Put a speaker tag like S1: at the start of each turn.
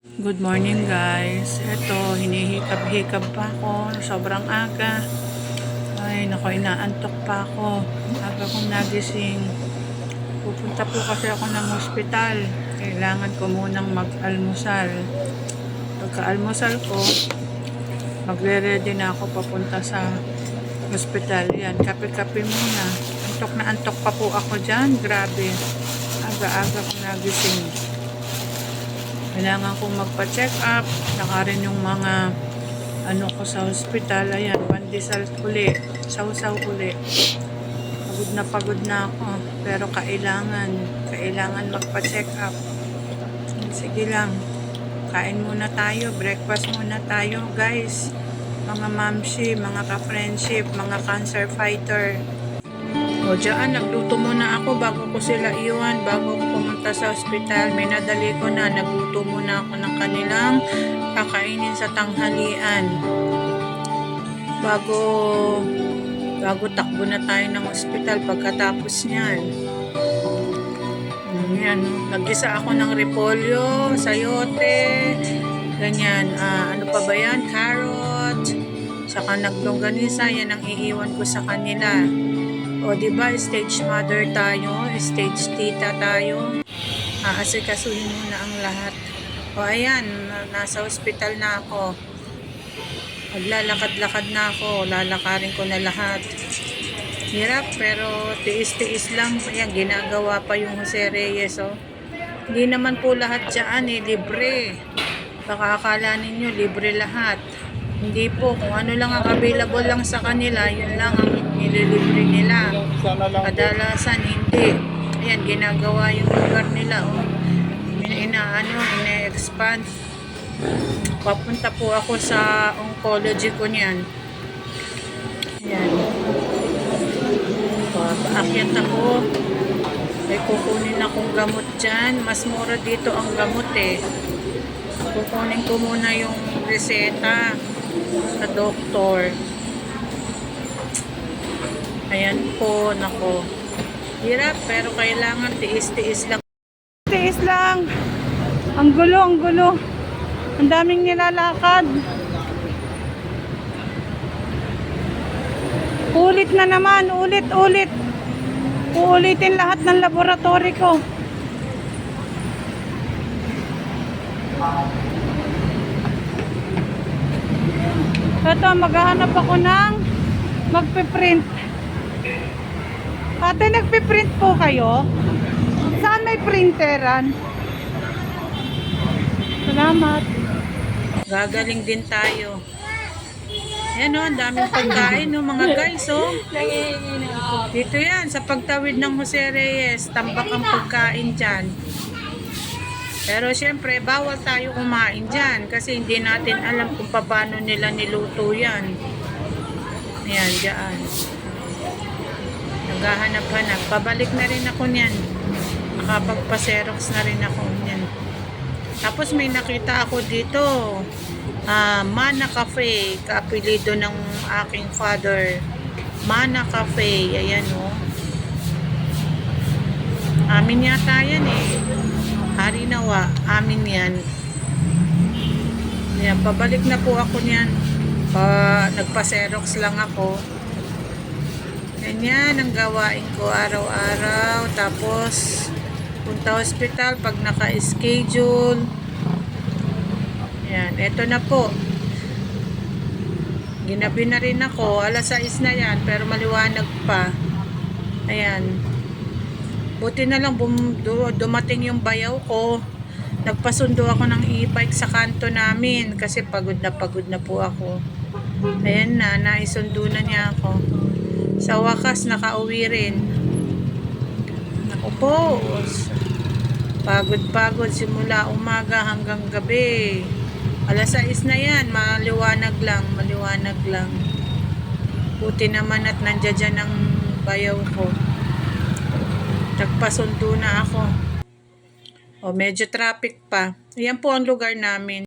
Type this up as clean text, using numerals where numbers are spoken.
S1: Good morning guys. Eto, hinihikab-hikab pa ako. Sobrang aga. Ay, naku, inaantok pa ako. Aga kong nagising. Pupunta po kasi ako ng hospital. Kailangan ko munang mag-almusal. Pagka-almusal ko, magre-ready na ako papunta sa hospital. Yan, kape-kape muna. Antok na antok pa po ako dyan. Grabe. Aga-aga kong nagising. Kailangan kong magpa-check up. Saka rin yung mga ko sa hospital. Ayan, pandesal uli. Sausaw uli. Pagod na ako. Pero kailangan magpa-check up. Sige lang. Kain muna tayo. Breakfast muna tayo, guys. Mga mamshi, mga ka-friendship, mga cancer fighter. O dyan, nagluto muna ako bago ko sila iwan, bago ko pumunta sa ospital. May nadali ko na, nagluto muna ako ng kanilang kakainin sa tanghalian. Bago takbo na tayo ng ospital pagkatapos niyan. Yan, nag-isa ako ng repolyo, sayote, ganyan. Ano pa ba yan? Carrot, saka naglongganisa, yan ang iiwan ko sa kanila. O diba, stage mother tayo, stage tita tayo. Aasikasuhin muna ang lahat. O ayan, nasa ospital na ako. Maglalakad-lakad na ako, lalakarin ko na lahat. Hirap, pero tiis-tiis lang. Ayan, ginagawa pa yung Jose Reyes, oh. Hindi naman po lahat dyan, libre. Baka akala ninyo, libre lahat. Hindi po, kung ano lang ang available lang sa kanila, yun lang ang nililibre nila. Kadalasan hindi. Ayan, ginagawa yung lugar nila, oh. Ina-expand. Papunta po ako sa oncology ko niyan. Ayan. Paakyat ako. Ay kukunin akong gamot dyan. Mas mura dito ang gamot eh. Kukunin ko muna yung reseta sa doktor. Ayan po, nako. Hirap, pero kailangan tiis-tiis lang. Tiis lang. Ang gulo. Ang daming nilalakad. Ulit na naman, ulit. Uulitin lahat ng laboratory ko. Ito, maghahanap ako ng magpiprint. Ate, nagpiprint po kayo? Saan may printeran? Salamat. Gagaling din tayo. Yan o, ang daming pagkain o mga guys o. Dito yan, sa pagtawid ng Jose Reyes, tambak ang pagkain dyan. Pero syempre, bawal tayo kumain dyan kasi hindi natin alam kung paano nila niluto yan. Ayan, dyan. Naghahanap-hanap. Pabalik na rin ako niyan. Nakapagpa-xerox na rin ako niyan. Tapos may nakita ako dito. Mana Cafe. Kaapelido ng aking father. Mana Cafe. Ayan o. Amin yata yan eh. Harinawa. Amin yan. Ayan, pabalik na po ako niyan. Nagpa-xerox lang ako. Ganyan ang gawain ko araw-araw. Tapos punta hospital pag naka-schedule. Ayan, eto na po. Ginabi na rin ako. Alas 6 na yan, pero maliwanag pa. Ayan. Buti na lang dumating yung bayaw ko. Nagpasundo ako ng e-bike sa kanto namin kasi pagod na po ako. Ayan na, naisundo na niya ako. Sa wakas, nakauwi rin. Naku po, pagod simula umaga hanggang gabi. Alas 6 na yan, maliwanag lang. Buti naman at nandiyan dyan ang bayaw ko. Nagpasundo na ako. O, medyo traffic pa. Ayan po ang lugar namin.